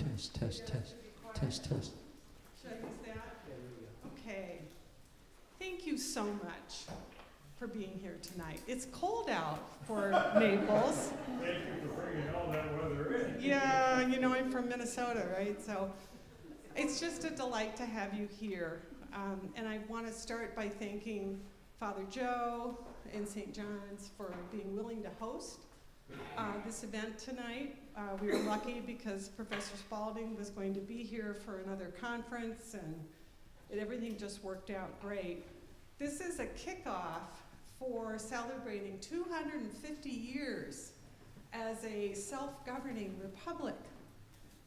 Test, test, test, test, test. Should I use that? Okay. Thank you so much for being here tonight. It's cold out for Naples. Thank you for bringing all that weather in. Yeah, you know, I'm from Minnesota, right? So it's just a delight to have you here. And I want to start by thanking Father Joe and St. John's for being willing to host this event tonight. We were lucky because Professor Spalding was going to be here for another conference, and everything just worked out great. This is a kickoff for celebrating 250 years as a self-governing republic.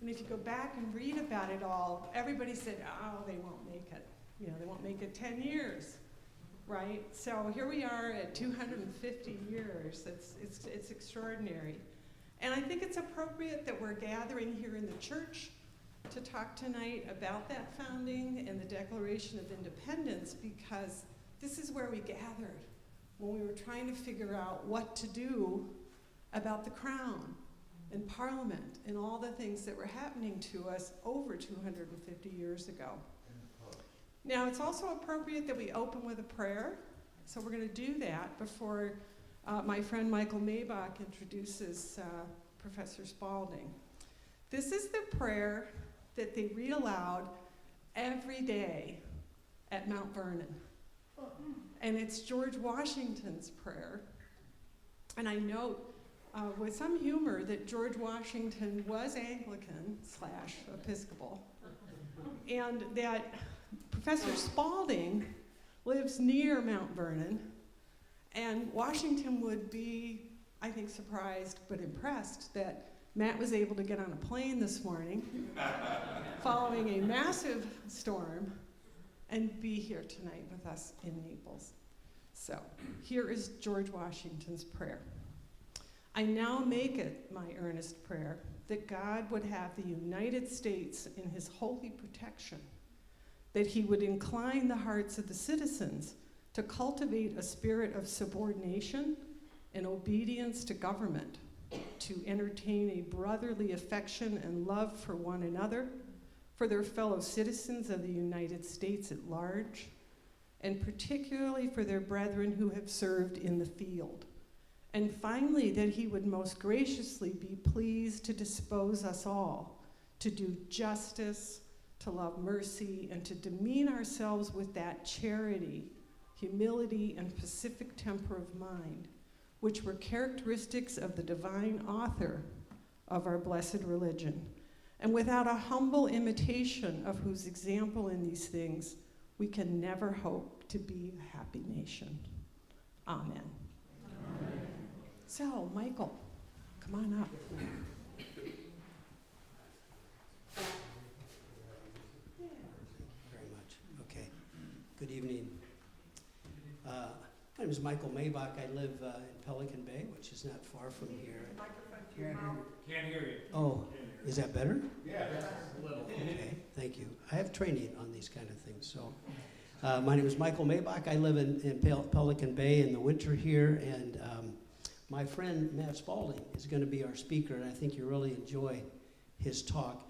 And if you go back and read about it all, everybody said, oh, they won't make it. You know, they won't make it 10 years, right? So here we are at 250 years. It's extraordinary. And I think it's appropriate that we're gathering here in the church to talk tonight about that founding and the Declaration of Independence, because this is where we gathered when we were trying to figure out what to do about the crown and Parliament and all the things that were happening to us over 250 years ago. Now, it's also appropriate that we open with a prayer, so we're going to do that before my friend Michael Maybach introduces Professor Spalding. This is the prayer that they read aloud every day at Mount Vernon. And it's George Washington's prayer. And I note with some humor that George Washington was Anglican/Episcopal, and that Professor Spalding lives near Mount Vernon, and Washington would be, I think, surprised but impressed that Matt was able to get on a plane this morning following a massive storm and be here tonight with us in Naples. So here is George Washington's prayer. I now make it my earnest prayer that God would have the United States in his holy protection, that he would incline the hearts of the citizens to cultivate a spirit of subordination and obedience to government, to entertain a brotherly affection and love for one another, for their fellow citizens of the United States at large, and particularly for their brethren who have served in the field. And finally, that he would most graciously be pleased to dispose us all to do justice, to love mercy, and to demean ourselves with that charity, humility, and pacific temper of mind, which were characteristics of the divine author of our blessed religion, and without a humble imitation of whose example in these things we can never hope to be a happy nation. Amen. Amen. So, Michael, come on up. Very much. Okay. Good evening. My name is Michael Maybach. I live in Pelican Bay, which is not far from here. Can't hear you. Oh, is that better? Yeah, a little. Okay, thank you. I have training on these kind of things. So, my name is Michael Maybach. I live in Pelican Bay in the winter here, and my friend Matt Spalding is going to be our speaker, and I think you'll really enjoy his talk.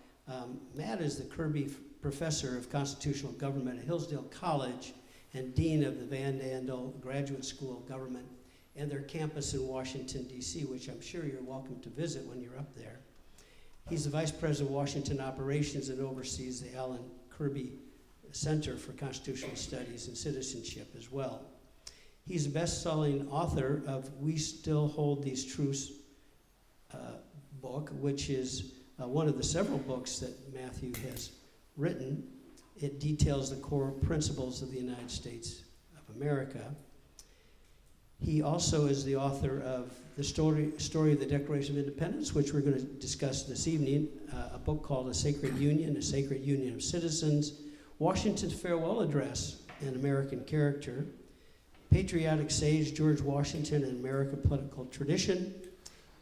Matt is the Kirby Professor of Constitutional Government at Hillsdale College and Dean of the Van Andel Graduate School of Government and their campus in Washington, D.C., which I'm sure you're welcome to visit when you're up there. He's the Vice President of Washington Operations and oversees the Alan Kirby Center for Constitutional Studies and Citizenship as well. He's a best-selling author of We Still Hold These Truths book, which is one of the several books that Matthew has written. It details the core principles of the United States of America. He also is the author of the story of the Declaration of Independence, which we're going to discuss this evening, a book called A Sacred Union of Citizens, Washington's Farewell Address and American Character, Patriotic Sage, George Washington and American Political Tradition,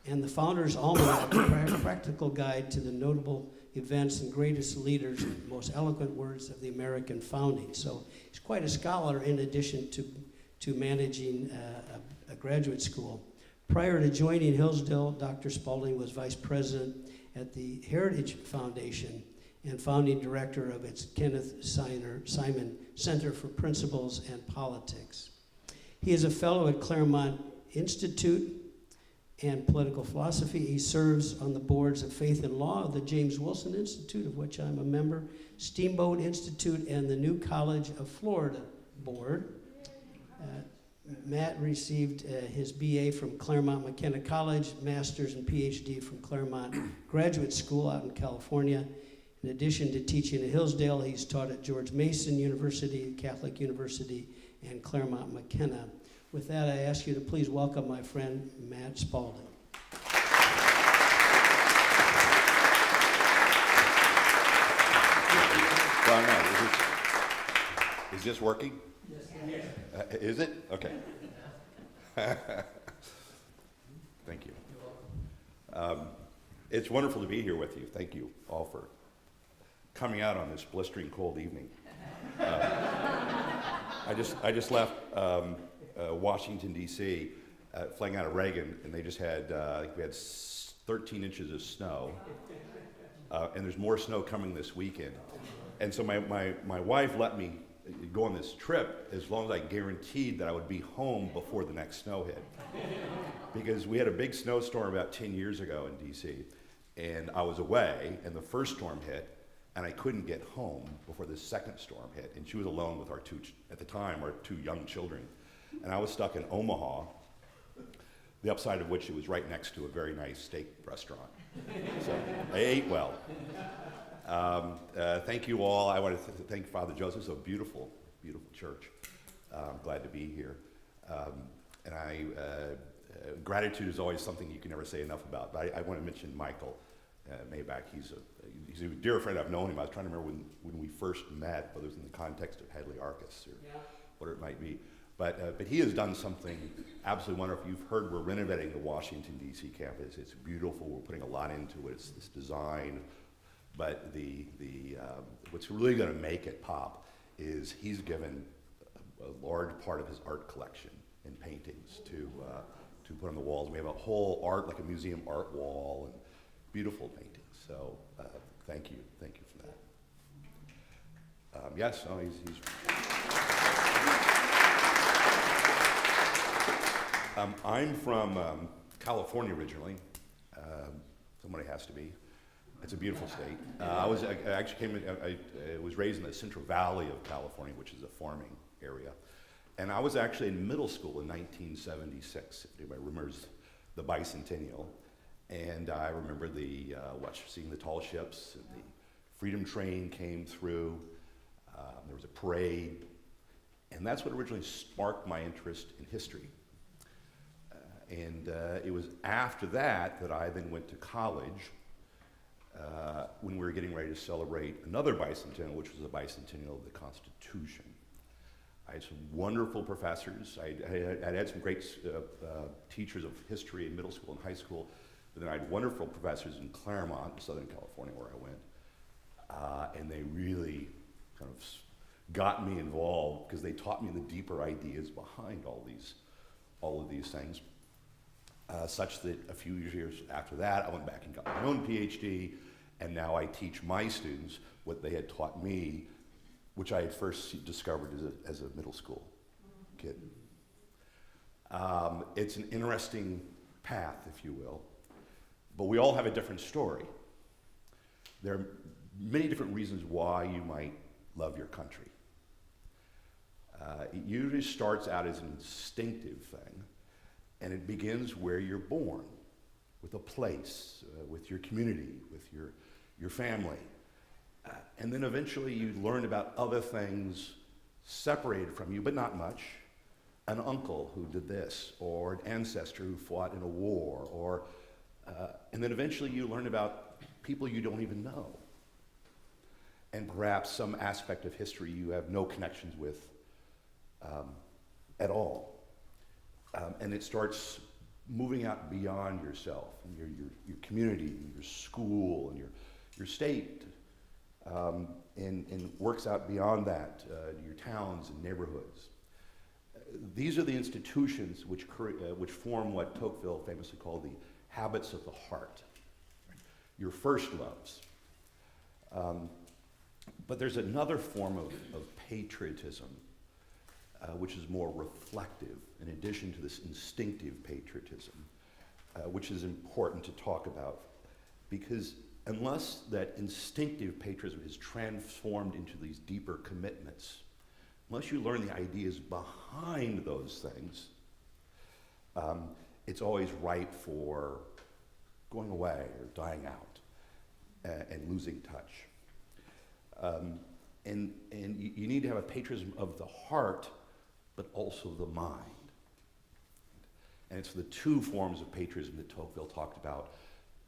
and the Founder's Almanac, a practical guide to the notable events and greatest leaders and most eloquent words of the American founding. So he's quite a scholar in addition to managing a graduate school. Prior to joining Hillsdale, Dr. Spalding was vice president at the Heritage Foundation and founding director of its Kenneth Simon Center for Principles and Politics. He is a fellow at Claremont Institute and Political Philosophy. He serves on the boards of Faith and Law of the James Wilson Institute, of which I'm a member, Steamboat Institute, and the New College of Florida board. Matt received his BA from Claremont McKenna College, master's and PhD from Claremont Graduate School out in California. In addition to teaching at Hillsdale, he's taught at George Mason University, Catholic University, and Claremont McKenna. With that, I ask you to please welcome my friend, Matt Spalding. Well, no, is this working? Yes. Is it? Okay. Thank you. It's wonderful to be here with you. Thank you all for coming out on this blistering cold evening. I just left Washington, D.C., flying out of Reagan, and they just had, we had 13 inches of snow, and there's more snow coming this weekend. And so my wife let me go on this trip as long as I guaranteed that I would be home before the next snow hit. Because we had a big snowstorm about 10 years ago in D.C., and I was away, and the first storm hit, and I couldn't get home before the second storm hit. And she was alone with our two young children. And I was stuck in Omaha, the upside of which it was right next to a very nice steak restaurant. So I ate well. Thank you all. I want to thank Father Joseph. It's a beautiful, beautiful church. I'm glad to be here. Gratitude is always something you can never say enough about. But I want to mention Michael Maybach. He's a dear friend. I've known him. I was trying to remember when we first met, whether it was in the context of Headley Arcus or whatever it might be. But he has done something absolutely wonderful. You've heard we're renovating the Washington, D.C. campus. It's beautiful. We're putting a lot into it. It's this design. But what's really going to make it pop is he's given a large part of his art collection in paintings to put on the walls. We have a whole like a museum art wall and beautiful paintings. So thank you for that. Yes, no, he's I'm from California originally. Somebody has to be. It's a beautiful state. I was raised in the Central Valley of California, which is a farming area. And I was actually in middle school in 1976, if anybody remembers the bicentennial. And I remember seeing the tall ships, and the Freedom Train came through. There was a parade. And that's what originally sparked my interest in history. It was after that I then went to college when we were getting ready to celebrate another bicentennial, which was the bicentennial of the Constitution. I had some wonderful professors. I had some great teachers of history in middle school and high school, but then I had wonderful professors in Claremont, Southern California, where I went, and they really kind of got me involved because they taught me the deeper ideas behind all of these things. Such that a few years after that, I went back and got my own PhD, and now I teach my students what they had taught me, which I had first discovered as a middle school kid. It's an interesting path, if you will, but we all have a different story. There are many different reasons why you might love your country. It usually starts out as an instinctive thing, and it begins where you're born, with a place, with your community, with your family. And then eventually you learn about other things separated from you, but not much. An uncle who did this, or an ancestor who fought in a war, and then eventually you learn about people you don't even know. And perhaps some aspect of history you have no connections with at all. And it starts moving out beyond yourself, and your community, and your school, and your state, and works out beyond that, your towns and neighborhoods. these are the institutions which form what Tocqueville famously called the habits of the heart, your first loves. But there's another form of patriotism which is more reflective, in addition to this instinctive patriotism, which is important to talk about, because unless that instinctive patriotism is transformed into these deeper commitments, unless you learn the ideas behind those things, it's always ripe for going away or dying out and losing touch. And you need to have a patriotism of the heart, but also the mind. And it's the two forms of patriotism that Tocqueville talked about.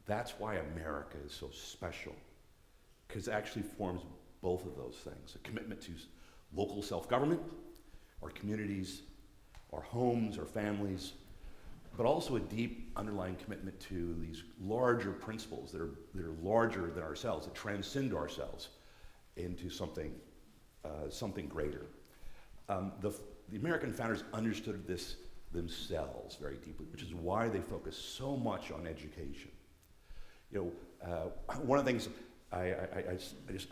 That's why America is so special, because it actually forms both of those things: a commitment to local self-government, our communities, our homes, our families, but also a deep underlying commitment to these larger principles that are larger than ourselves, that transcend ourselves into something greater. The American founders understood this themselves very deeply, which is why they focused so much on education. You know, one of the things I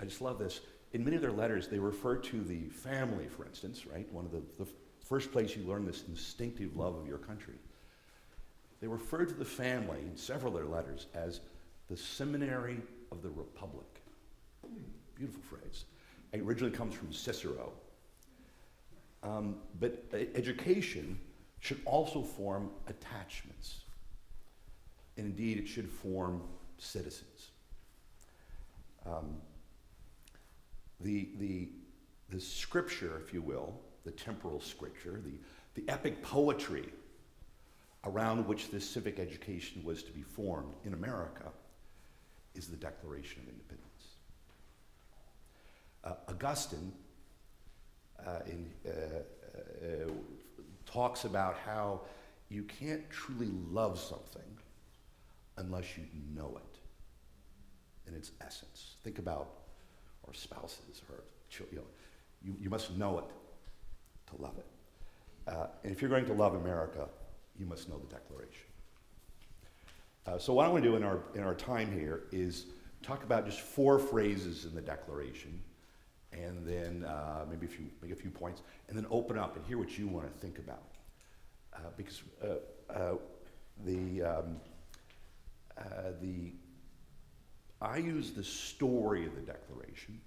just love this. In many of their letters, they refer to the family, for instance, right? One of the first place you learn this instinctive love of your country. They refer to the family in several of their letters as the seminary of the Republic. Beautiful phrase. It originally comes from Cicero. But education should also form attachments. And indeed, it should form citizens. The scripture, if you will, the temporal scripture, the epic poetry around which this civic education was to be formed in America is the Declaration of Independence. Augustine talks about how you can't truly love something unless you know it in its essence. Think about our spouses or children. You must know it to love it. And if you're going to love America, you must know the Declaration. So what I want to do in our time here is talk about just 4 phrases in the Declaration, and then maybe make a few points, and then open up and hear what you want to think about. Because I use the story of the Declaration,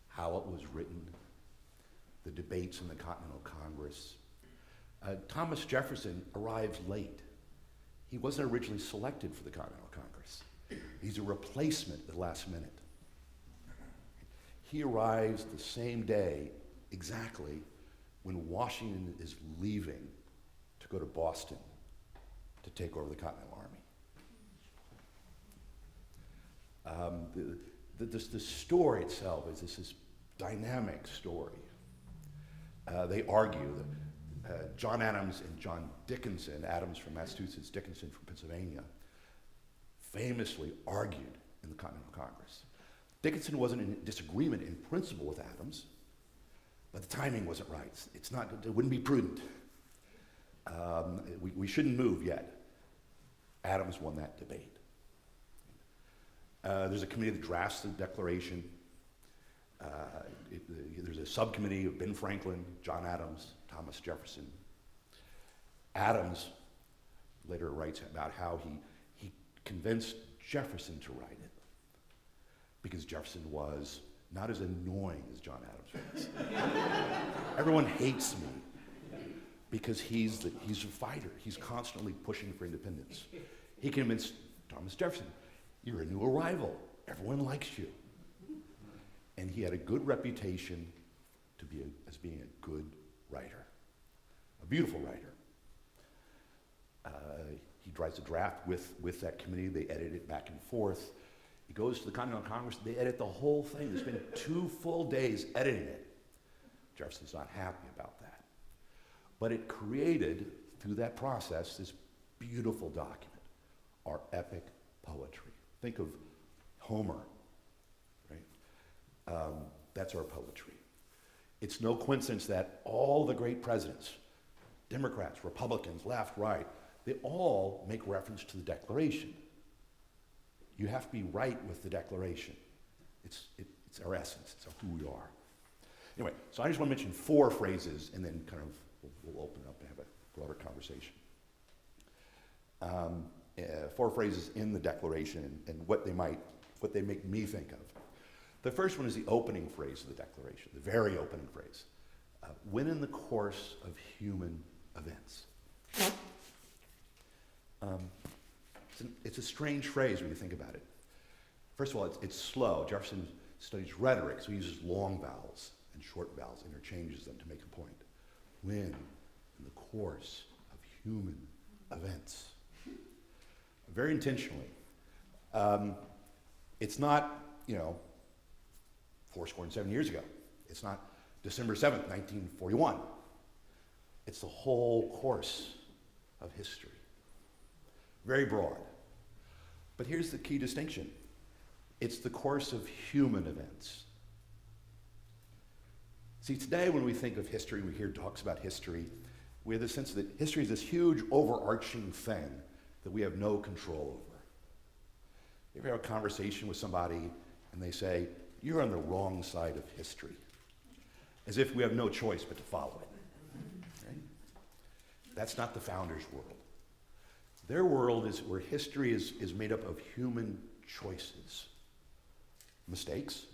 how it was written, the debates in the Continental Congress. Thomas Jefferson arrives late. He wasn't originally selected for the Continental Congress. He's a replacement at the last minute. He arrives the same day exactly when Washington is leaving to go to Boston to take over the Continental Army. The story itself is this dynamic story. They argue that John Adams and John Dickinson, Adams from Massachusetts, Dickinson from Pennsylvania, famously argued in the Continental Congress. Dickinson wasn't in disagreement in principle with Adams, but the timing wasn't right. It wouldn't be prudent. We shouldn't move yet. Adams won that debate. There's a committee that drafts the Declaration. There's a subcommittee of Ben Franklin, John Adams, Thomas Jefferson. Adams later writes about how he convinced Jefferson to write it because Jefferson was not as annoying as John Adams was. Everyone hates me because he's a fighter. He's constantly pushing for independence. He convinced Thomas Jefferson, you're a new arrival. Everyone likes you. And he had a good reputation as being a good writer, a beautiful writer. He writes a draft with that committee. They edit it back and forth. He goes to the Continental Congress. They edit the whole thing. They spend 2 full days editing it. Jefferson's not happy about that. But it created, through that process, this beautiful document, our epic poetry. Think of Homer, right? That's our poetry. It's no coincidence that all the great presidents Democrats, Republicans, left, right, they all make reference to the Declaration. You have to be right with the Declaration. It's our essence, it's who we are. Anyway, so I just want to mention 4 phrases and then kind of we'll open up and have a broader conversation. 4 phrases in the Declaration and what they make me think of. The first one is the opening phrase of the Declaration, the very opening phrase. When in the course of human events. It's a strange phrase when you think about it. First of all, it's slow. Jefferson studies rhetoric, so he uses long vowels and short vowels, interchanges them to make a point. When in the course of human events. Very intentionally. It's not, 7 years ago. It's not December 7th, 1941. It's the whole course of history. Very broad. But here's the key distinction. It's the course of human events. See, today when we think of history, we hear talks about history, we have the sense that history is this huge overarching thing that we have no control over. You ever have a conversation with somebody and they say, you're on the wrong side of history, as if we have no choice but to follow it. Right? That's not the founders' world. Their world is where history is made up of human choices, mistakes,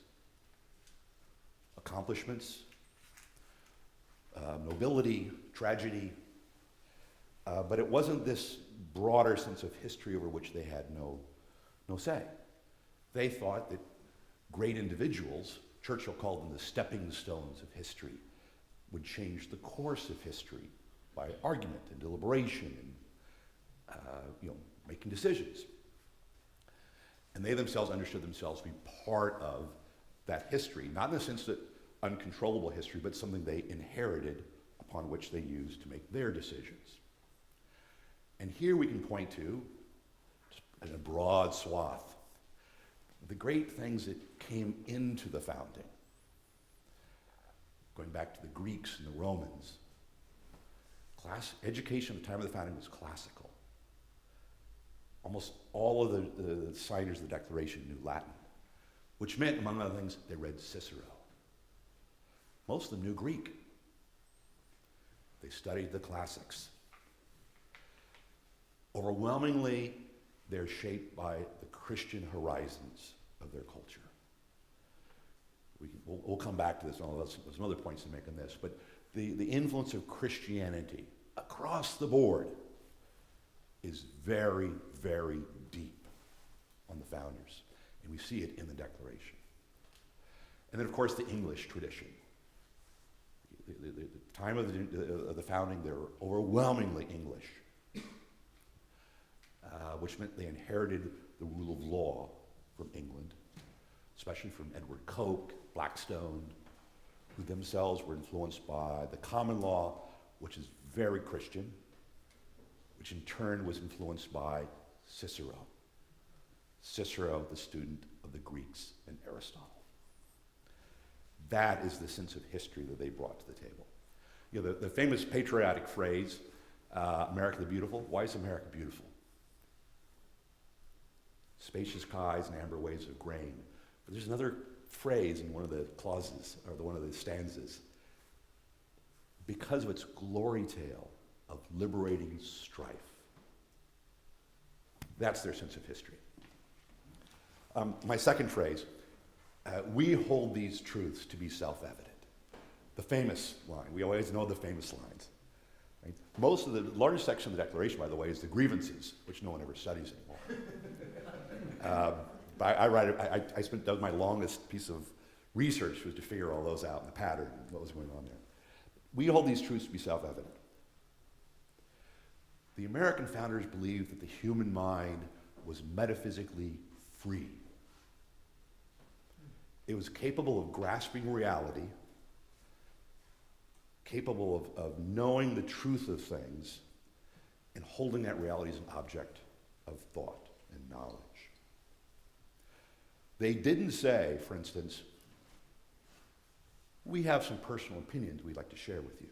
accomplishments, nobility, tragedy, but it wasn't this broader sense of history over which they had no say. They thought that great individuals, Churchill called them the stepping stones of history, would change the course of history by argument and deliberation and making decisions. And they themselves understood themselves to be part of that history, not in the sense that uncontrollable history, but something they inherited upon which they used to make their decisions. And here we can point to, in a broad swath, the great things that came into the founding. Going back to the Greeks and the Romans, education at the time of the founding was classical. Almost all of the signers of the Declaration knew Latin, which meant, among other things, they read Cicero. Most of them knew Greek. They studied the classics. Overwhelmingly, they're shaped by the Christian horizons of their culture. We'll come back to this, and there's some other points to make on this, but the influence of Christianity across the board is very, very deep on the founders, and we see it in the Declaration. And then, of course, the English tradition. The time of the founding, they were overwhelmingly English, which meant they inherited the rule of law from England, especially from Edward Coke, Blackstone, who themselves were influenced by the common law, which is very Christian, which in turn was influenced by Cicero. Cicero, the student of the Greeks and Aristotle. That is the sense of history that they brought to the table. The famous patriotic phrase, America the Beautiful. Why is America beautiful? Spacious skies and amber waves of grain. But there's another phrase in one of the clauses, or one of the stanzas. Because of its glory tale of liberating strife. That's their sense of history. My second phrase, we hold these truths to be self-evident. The famous line, we always know the famous lines. Right? Most of the largest section of the Declaration, by the way, is the grievances, which no one ever studies anymore. But that was my longest piece of research, was to figure all those out, and the pattern, and what was going on there. We hold these truths to be self-evident. The American founders believed that the human mind was metaphysically free. It was capable of grasping reality, capable of knowing the truth of things, and holding that reality as an object of thought and knowledge. They didn't say, for instance, we have some personal opinions we'd like to share with you.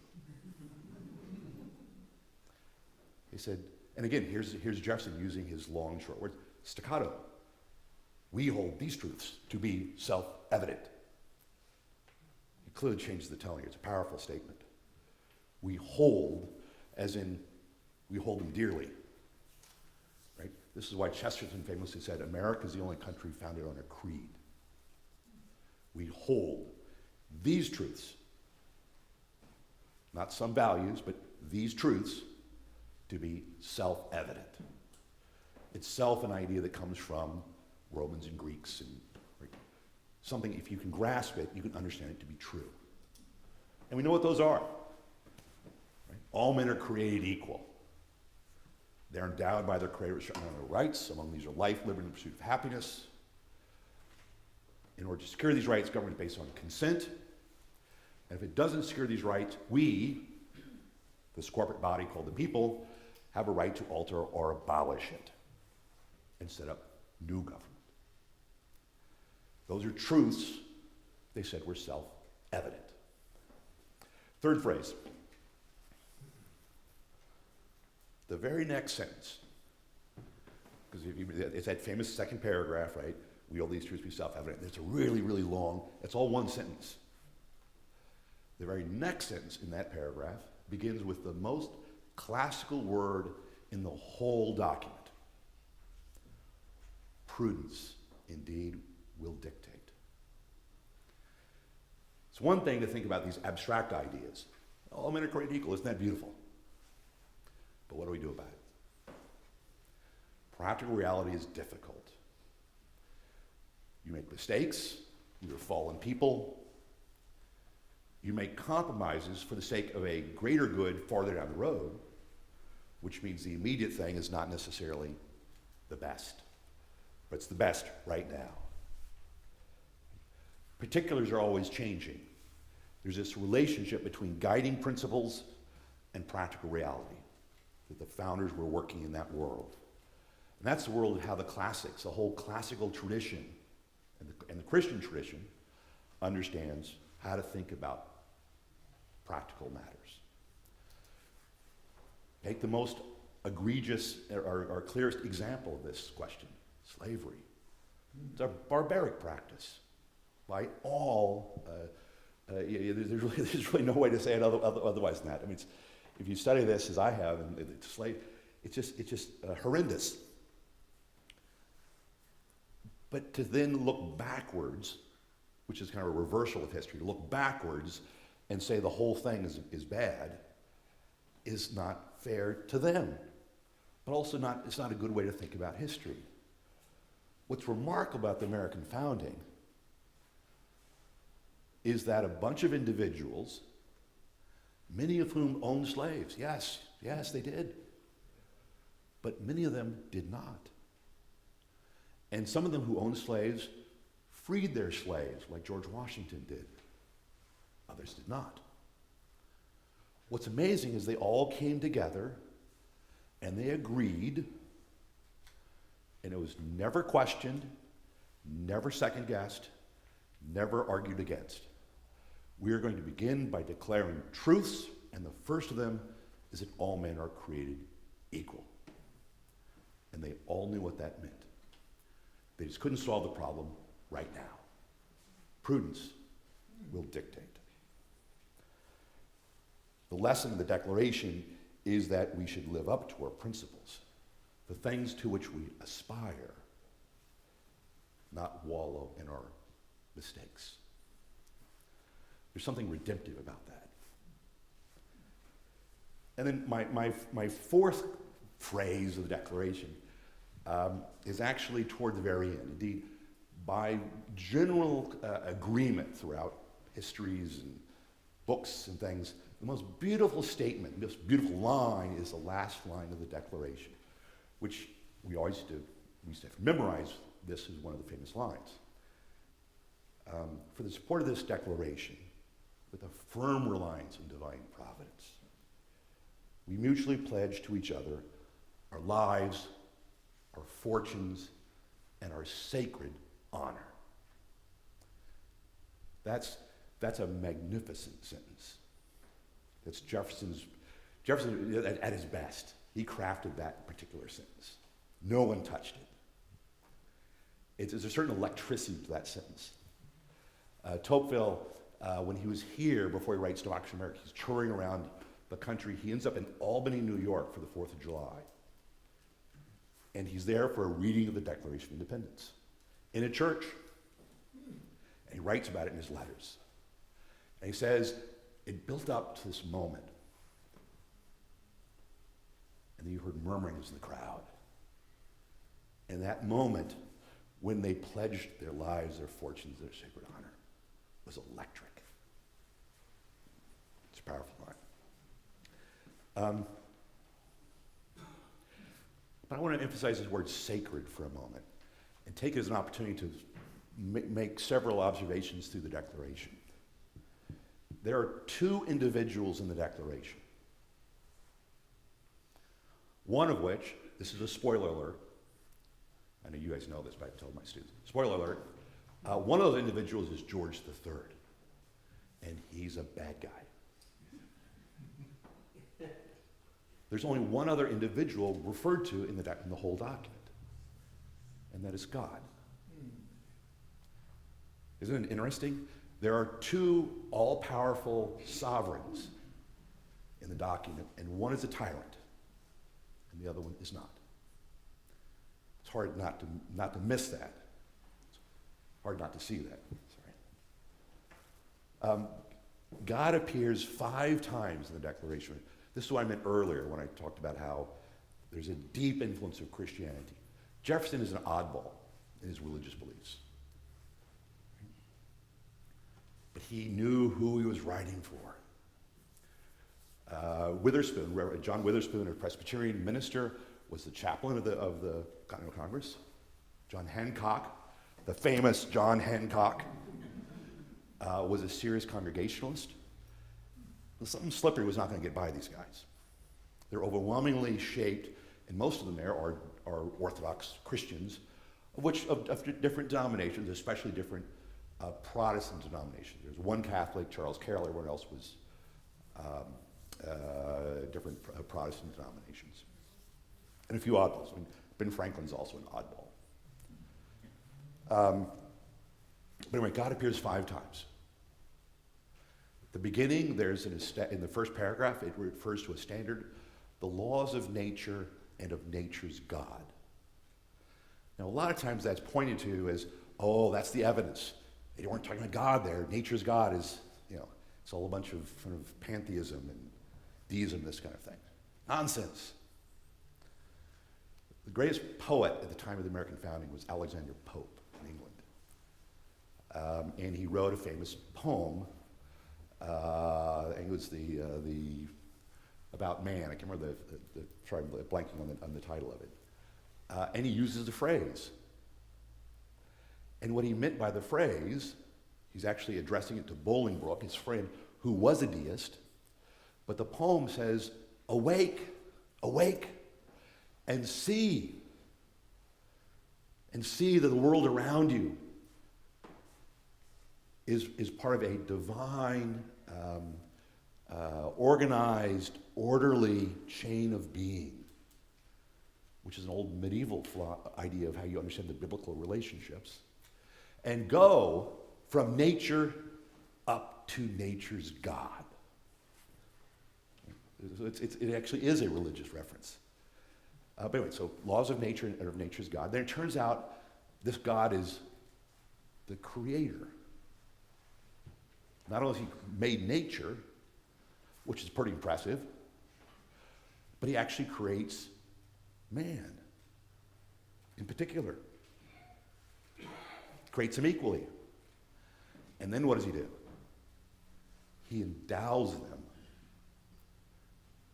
He said, and again, here's Jefferson using his long, short words, staccato. We hold these truths to be self-evident. He clearly changes the tone here. It's a powerful statement. We hold, as in, we hold them dearly. Right? This is why Chesterton famously said, America is the only country founded on a creed. We hold these truths, not some values, but these truths, to be self-evident. Itself an idea that comes from Romans and Greeks, and right, something, if you can grasp it, you can understand it to be true. And we know what those are. Right? All men are created equal. They're endowed by their Creator with certain rights. Among these are life, liberty, and pursuit of happiness. In order to secure these rights, government is based on consent. And if it doesn't secure these rights, we, this corporate body called the people, have a right to alter or abolish it and set up new government. Those are truths they said were self-evident. Third phrase. The very next sentence, because it's that famous second paragraph, right? We hold these truths to be self-evident. It's a really, really long, it's all one sentence. The very next sentence in that paragraph begins with the most classical word in the whole document. Prudence, indeed, will dictate. It's one thing to think about these abstract ideas. All men are created equal, isn't that beautiful? But what do we do about it? Practical reality is difficult. You make mistakes, you're fallen people. You make compromises for the sake of a greater good farther down the road, which means the immediate thing is not necessarily the best, but it's the best right now. Particulars are always changing. There's this relationship between guiding principles and practical reality, that the founders were working in that world. And that's the world of how the classics, the whole classical tradition and the Christian tradition understands how to think about practical matters. Take the most egregious or clearest example of this question, slavery. It's a barbaric practice by all. There's really no way to say it otherwise than that. I mean, if you study this as I have, and it's just horrendous. But to then look backwards, which is kind of a reversal of history, to look backwards and say the whole thing is bad, is not fair to them. But also it's not a good way to think about history. What's remarkable about the American founding is that a bunch of individuals, many of whom owned slaves, yes, they did, but many of them did not. And some of them who owned slaves freed their slaves, like George Washington did. Others did not. What's amazing is they all came together and they agreed, and it was never questioned, never second-guessed, never argued against. We are going to begin by declaring truths, and the first of them is that all men are created equal. And they all knew what that meant. They just couldn't solve the problem right now. Prudence will dictate. The lesson of the Declaration is that we should live up to our principles, the things to which we aspire, not wallow in our mistakes. There's something redemptive about that. And then my fourth phrase of the Declaration is actually toward the very end. Indeed, by general agreement throughout histories and books and things, the most beautiful statement, the most beautiful line is the last line of the Declaration, which we always do. We used to have to memorize this as one of the famous lines. For the support of this Declaration, with a firm reliance on divine providence, we mutually pledge to each other our lives, our fortunes, and our sacred honor. That's a magnificent sentence. That's Jefferson at his best. He crafted that particular sentence. No one touched it. There's a certain electricity to that sentence. Tocqueville, when he was here, before he writes Democracy in America, he's touring around the country. He ends up in Albany, New York for the 4th of July. And he's there for a reading of the Declaration of Independence in a church. And he writes about it in his letters. And he says, it built up to this moment. And then you heard murmurings in the crowd. And that moment, when they pledged their lives, their fortunes, their sacred honor, was electric. It's a powerful line. But I want to emphasize this word sacred for a moment and take it as an opportunity to make several observations through the Declaration. There are 2 individuals in the Declaration. One of which, this is a spoiler alert. I know you guys know this, but I told my students. Spoiler alert. One of those individuals is George III, and he's a bad guy. There's only one other individual referred to in the whole document, and that is God. Isn't it interesting? There are 2 all-powerful sovereigns in the document, and one is a tyrant, and the other one is not. It's hard not to miss that. It's hard not to see that. Sorry. God appears 5 times in the Declaration. This is what I meant earlier when I talked about how there's a deep influence of Christianity. Jefferson is an oddball in his religious beliefs. But he knew who he was writing for. John Witherspoon, a Presbyterian minister, was the chaplain of the Continental Congress. John Hancock, the famous John Hancock, was a serious Congregationalist. Something slippery was not going to get by these guys. They're overwhelmingly shaped, and most of them there are Orthodox Christians, of different denominations, especially different Protestant denominations. There's one Catholic, Charles Carroll, everyone else was different Protestant denominations. And a few oddballs. I mean, Ben Franklin's also an oddball. But anyway, God appears 5 times. At the beginning, in the first paragraph, it refers to a standard, the laws of nature and of nature's God. Now, a lot of times that's pointed to as, oh, that's the evidence. They weren't talking about God there. Nature's God is, it's all a bunch of kind of pantheism and deism, this kind of thing. Nonsense. The greatest poet at the time of the American founding was Alexander Pope in England. And he wrote a famous poem. It was the about man. I can't remember sorry, I'm blanking on the title of it. And he uses the phrase. And what he meant by the phrase, he's actually addressing it to Bolingbroke, his friend, who was a deist. But the poem says, awake, awake, and see that the world around you is part of a divine, organized, orderly chain of being, which is an old medieval idea of how you understand the biblical relationships, and go from nature up to nature's God. It actually is a religious reference. But anyway, so laws of nature and of nature's God. Then it turns out this God is the creator. Not only has he made nature, which is pretty impressive, but he actually creates man in particular. Creates them equally. And then what does he do? He endows them.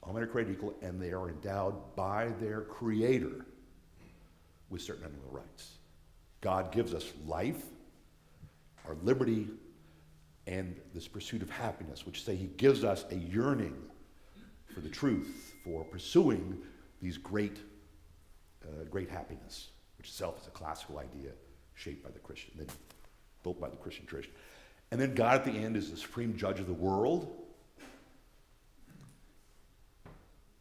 All men are created equal, and they are endowed by their creator with certain unalienable rights. God gives us life, our liberty, and this pursuit of happiness, which say he gives us a yearning for the truth, for pursuing these great happiness, which itself is a classical idea shaped by the Christian, then built by the Christian tradition. And then God at the end is the supreme judge of the world.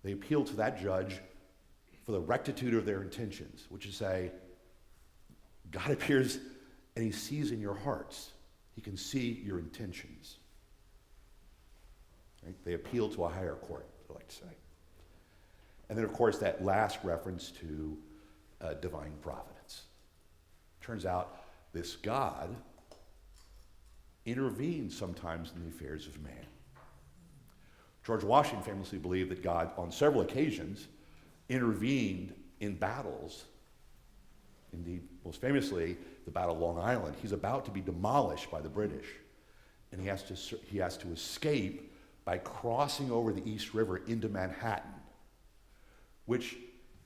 They appeal to that judge for the rectitude of their intentions, which is say, God appears and he sees in your hearts. He can see your intentions. Right? They appeal to a higher court, I like to say. And then, of course, that last reference to divine providence. Turns out this God intervenes sometimes in the affairs of man. George Washington famously believed that God, on several occasions, intervened in battles. Indeed, most famously, the Battle of Long Island. He's about to be demolished by the British, and he has to escape by crossing over the East River into Manhattan, which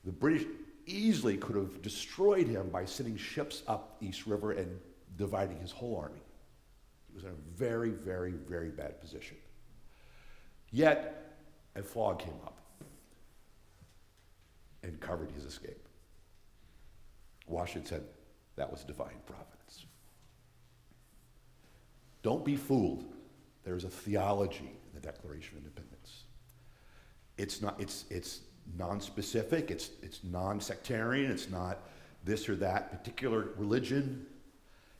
the British easily could have destroyed him by sending ships up East River and dividing his whole army. He was in a very, very, very bad position. Yet, a fog came up and covered his escape. Washington said that was divine providence. Don't be fooled. There's a theology in the Declaration of Independence. It's non-specific, it's non-sectarian, it's not this or that particular religion.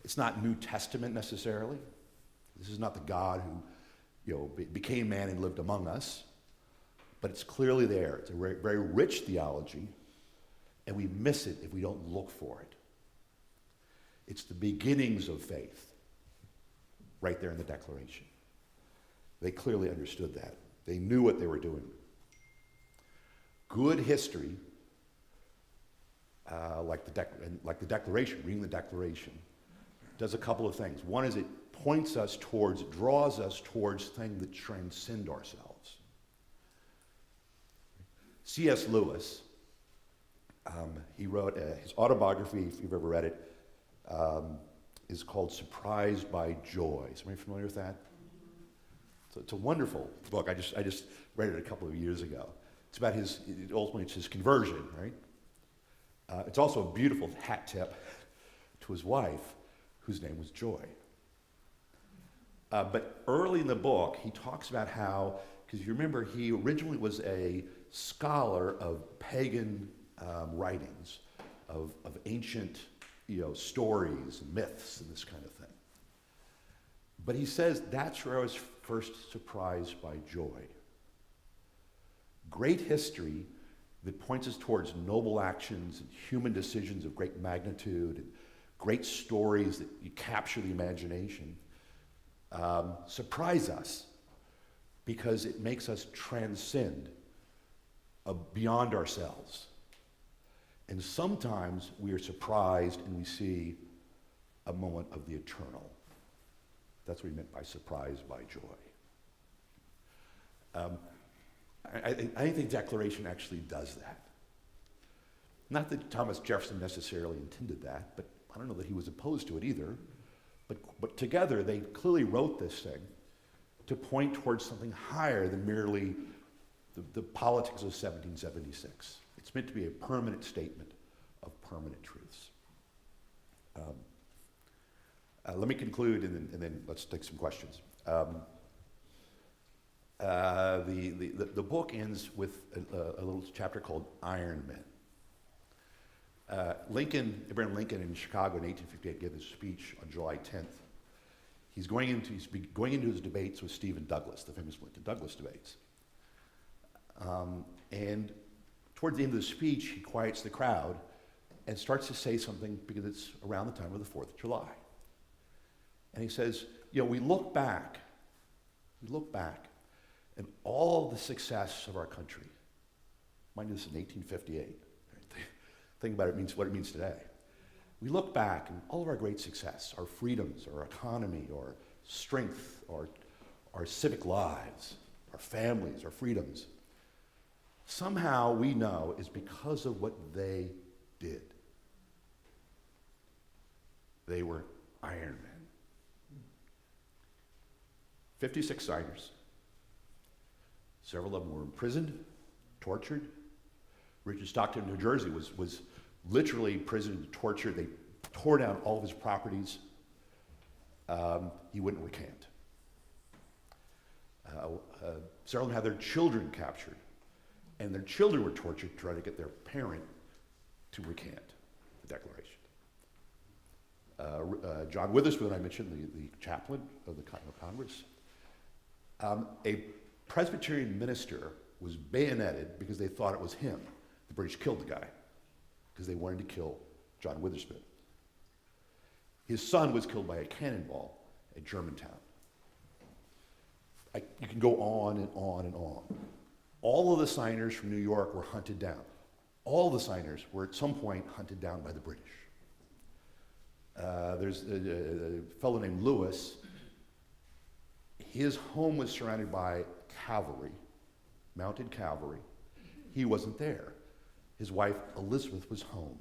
It's not New Testament necessarily. This is not the God who became man and lived among us. But it's clearly there. It's a very, very rich theology, and we miss it if we don't look for it. It's the beginnings of faith right there in the Declaration. They clearly understood that. They knew what they were doing. Good history, like the Declaration, reading the Declaration, does a couple of things. One is it draws us towards things that transcend ourselves. C.S. Lewis, he wrote his autobiography, if you've ever read it, is called Surprised by Joy. Is somebody familiar with that? So it's a wonderful book. I just read it a couple of years ago. It's about ultimately it's his conversion, right? It's also a beautiful hat tip to his wife, whose name was Joy. But early in the book, he talks about how, because you remember, he originally was a scholar of pagan writings, of ancient stories and myths and this kind of thing. But he says, that's where I was first surprised by joy. Great history that points us towards noble actions and human decisions of great magnitude and great stories that you capture the imagination surprise us because it makes us transcend beyond ourselves. And sometimes we are surprised and we see a moment of the eternal. That's what he meant by surprised by joy. I think the Declaration actually does that. Not that Thomas Jefferson necessarily intended that, but I don't know that he was opposed to it either. But together, they clearly wrote this thing to point towards something higher than merely the politics of 1776. It's meant to be a permanent statement of permanent truths. Let me conclude, and then let's take some questions. The book ends with a little chapter called Iron Men. Abraham Lincoln in Chicago in 1858 gave this speech on July 10th. He's going into his debates with Stephen Douglas, the famous Lincoln-Douglas debates. And towards the end of the speech, he quiets the crowd and starts to say something because it's around the time of the 4th of July. And he says, we look back and all the success of our country. Mind you, this is in 1858. Think about what it means today. We look back and all of our great success, our freedoms, our economy, our strength, our civic lives, our families, our freedoms, somehow we know is because of what they did. They were Iron Men. 56 signers. Several of them were imprisoned, tortured. Richard Stockton, New Jersey, was literally imprisoned, tortured. They tore down all of his properties. He wouldn't recant. Several of them had their children captured And their children were tortured to try to get their parent to recant the Declaration. John Witherspoon, I mentioned, the chaplain of the Continental Congress, a Presbyterian minister was bayoneted because they thought it was him. The British killed the guy because they wanted to kill John Witherspoon. His son was killed by a cannonball at Germantown. You can go on and on and on. All of the signers from New York were hunted down. All the signers were at some point hunted down by the British. There's a fellow named Lewis. His home was surrounded by cavalry, mounted cavalry. He wasn't there. His wife, Elizabeth, was home.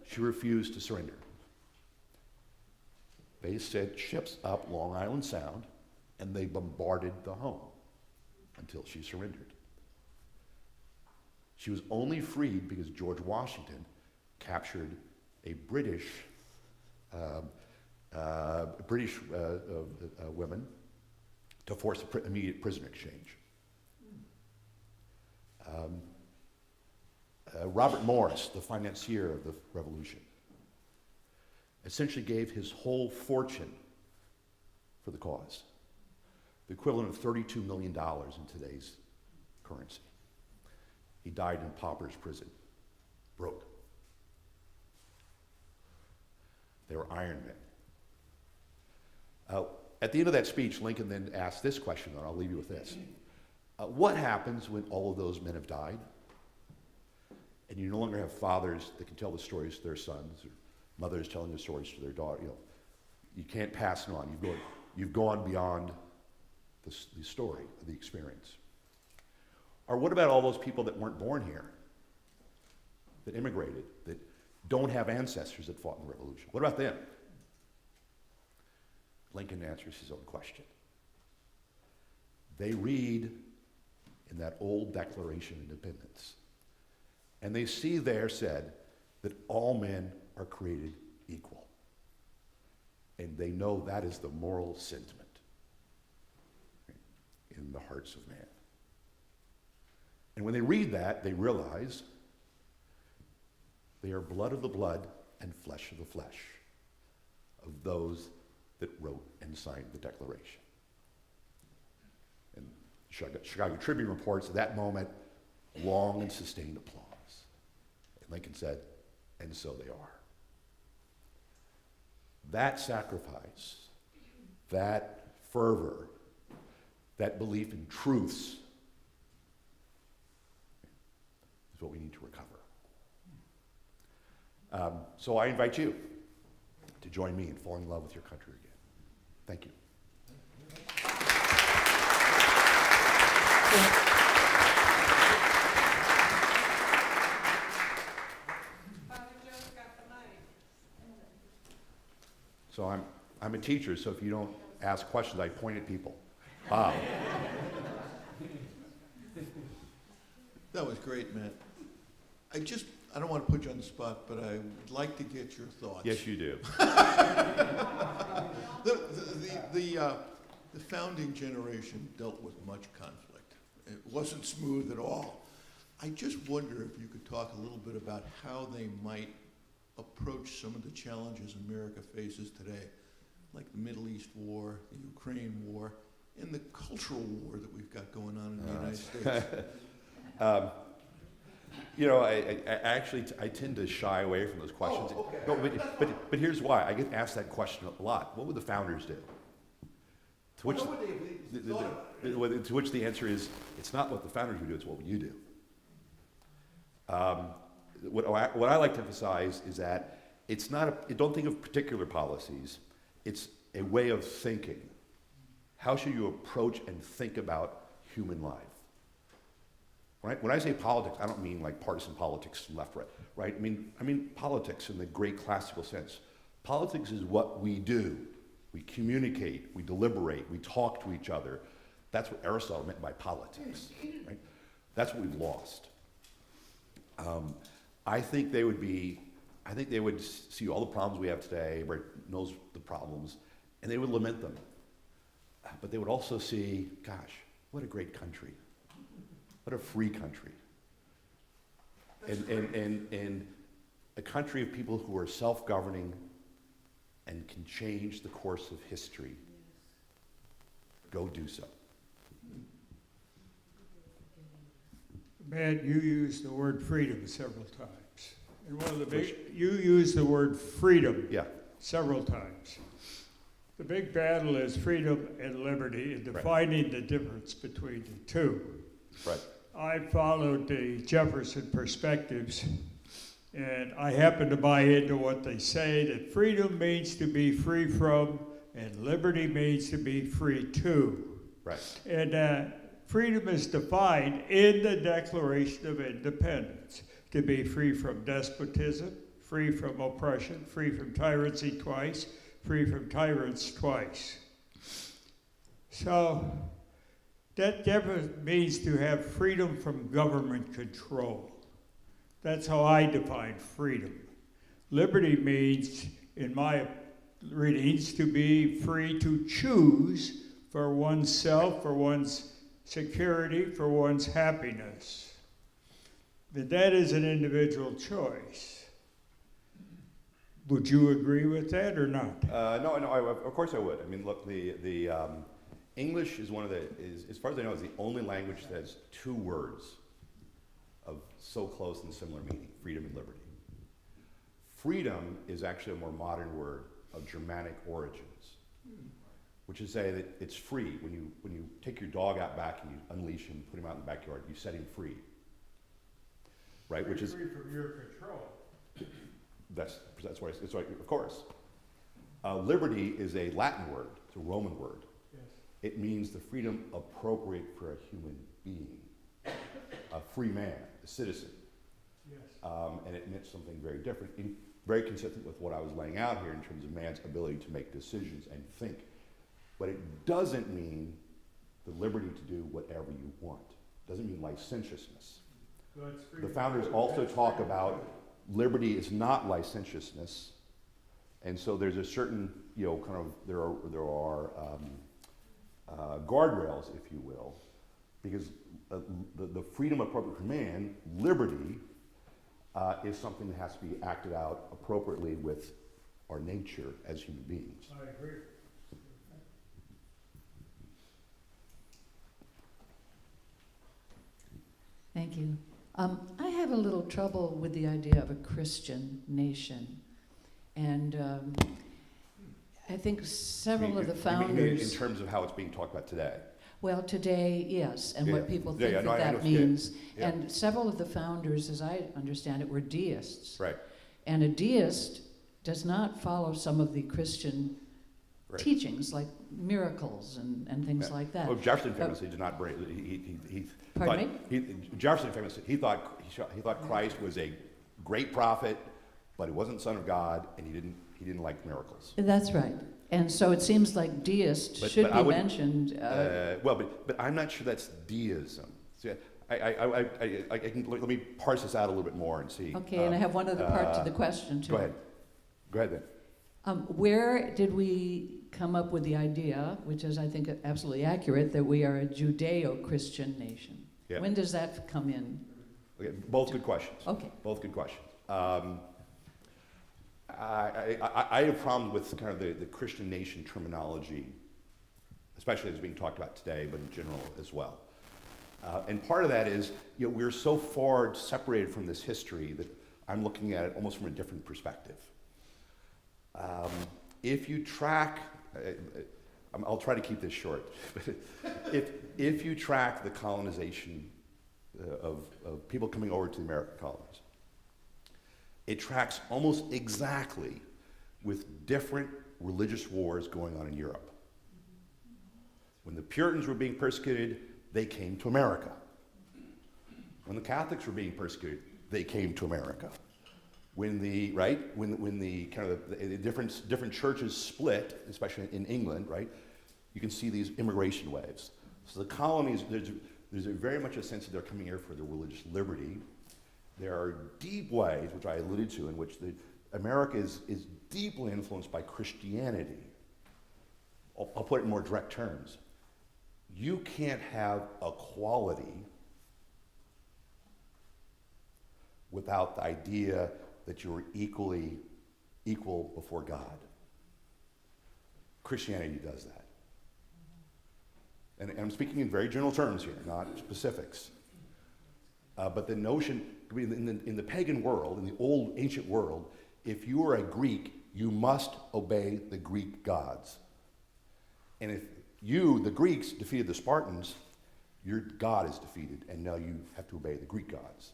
She refused to surrender. They sent ships up Long Island Sound, and they bombarded the home until she surrendered. She was only freed because George Washington captured a British women to force immediate prison exchange. Robert Morris, the financier of the Revolution, essentially gave his whole fortune for the cause, the equivalent of $32 million in today's currency. He died in pauper's prison, broke. They were iron men. At the end of that speech, Lincoln then asked this question, and I'll leave you with this. What happens when all of those men have died, and you no longer have fathers that can tell the stories to their sons, or mothers telling the stories to their daughter? You can't pass it on. You've gone beyond the story, the experience. Or what about all those people that weren't born here, that immigrated, that don't have ancestors that fought in the Revolution? What about them? Lincoln answers his own question. They read in that old Declaration of Independence, and they see there said that all men are created equal. And they know that is the moral sentiment in the hearts of man. And when they read that, they realize they are blood of the blood and flesh of the flesh of those that wrote and signed the Declaration. And Chicago Tribune reports at that moment, long and sustained applause. And Lincoln said, and so they are. That sacrifice, that fervor, that belief in truths is what we need to recover. So I invite you to join me in falling in love with your country again. Thank you. Father Joe's got the mic. So I'm a teacher, so if you don't ask questions, I point at people. Bob. That was great, Matt. I don't want to put you on the spot, but I would like to get your thoughts. Yes, you do. The founding generation dealt with much conflict. It wasn't smooth at all. I just wonder if you could talk a little bit about how they might approach some of the challenges America faces today, like the Middle East War, the Ukraine War, and the cultural war that we've got going on in the United States. I tend to shy away from those questions. Oh, okay. No, but here's why. I get asked that question a lot. What would the founders do? To which the answer is, it's not what the founders would do, it's what you do. What I like to emphasize is that it's not don't think of particular policies, it's a way of thinking. How should you approach and think about human life? Right? When I say politics, I don't mean like partisan politics, left, right? I mean politics in the great classical sense. Politics is what we do. We communicate, we deliberate, we talk to each other. That's what Aristotle meant by politics, right? That's what we've lost. I think they would see all the problems we have today, everybody knows the problems, and they would lament them. But they would also see, gosh, what a great country. but a free country. And a country of people who are self-governing and can change the course of history. Go do so. Matt, you used the word freedom several times. And one of the big, you used the word freedom Yeah. several times. The big battle is freedom and liberty and defining the difference between the two. Right. I followed the Jefferson perspectives, and I happen to buy into what they say, that freedom means to be free from, and liberty means to be free to. Right. And freedom is defined in the Declaration of Independence, to be free from despotism, free from oppression, free from tyranny twice, free from tyrants twice. So that definitely means to have freedom from government control. That's how I define freedom. Liberty means, in my readings, to be free to choose for oneself, for one's security, for one's happiness. But that is an individual choice. Would you agree with that or not? No, of course I would. I mean, look, the English is one of the, as far as I know, is the only language that has two words of so close and similar meaning, freedom and liberty. Freedom is actually a more modern word of Germanic origins, which is to say that it's free. When you take your dog out back and you unleash him, put him out in the backyard, you set him free. Right, which is free from your control. that's why it's like, of course. Liberty is a Latin word. It's a Roman word. Yes. It means the freedom appropriate for a human being, a free man, a citizen. Yes. And it meant something very different, very consistent with what I was laying out here in terms of man's ability to make decisions and think. But it doesn't mean the liberty to do whatever you want. It doesn't mean licentiousness. So it's free The from founders good. also That's talk free from about liberty is not licentiousness, and so there's a certain, kind of there are guardrails, if you will, because the freedom appropriate for man, liberty, is something that has to be acted out appropriately with our nature as human beings. I agree. Thank you. I have a little trouble with the idea of a Christian nation. And I think several of the You mean in founders, terms of how it's being talked about today. well, today, yes, and Yeah, what people yeah, think yeah, no, I that understand. means. Yeah. And several of the founders, as I understand it, were deists. Right. And a deist does not follow some of the Christian Right. teachings, like miracles and things Yeah. like that. Well, Jefferson famously did not break. He Pardon thought, Jefferson famously he thought Christ was a great prophet, but he wasn't the Son of God, and he didn't like miracles. That's right. And so it seems like deist But should I be wouldn't- mentioned. But I'm not sure that's deism. See, I can let me parse this out a little bit more and see. Okay, and I have one other part to the question, too. Go ahead. Go ahead then. Where did we come up with the idea, which is, I think, absolutely accurate, that we are a Judeo-Christian nation? Yeah. When does that come in? Okay, both good questions. Okay. Both good questions. I have problems with kind of the Christian nation terminology, especially as being talked about today, but in general as well. And part of that is, we're so far separated from this history that I'm looking at it almost from a different perspective. If you track, I'll try to keep this short, but if you track the colonization of people coming over to the American colonies, it tracks almost exactly with different religious wars going on in Europe. When the Puritans were being persecuted, they came to America. When the Catholics were being persecuted, they came to America. When the kind of the different churches split, especially in England, right, you can see these immigration waves. So the colonies, there's very much a sense that they're coming here for their religious liberty. There are deep ways, which I alluded to, in which America is deeply influenced by Christianity. I'll put it in more direct terms. You can't have equality without the idea that you were equal before God. Christianity does that. And I'm speaking in very general terms here, not specifics. But the notion, in the pagan world, in the old ancient world, if you are a Greek, you must obey the Greek gods. And if you, the Greeks, defeated the Spartans, your god is defeated, and now you have to obey the Greek gods.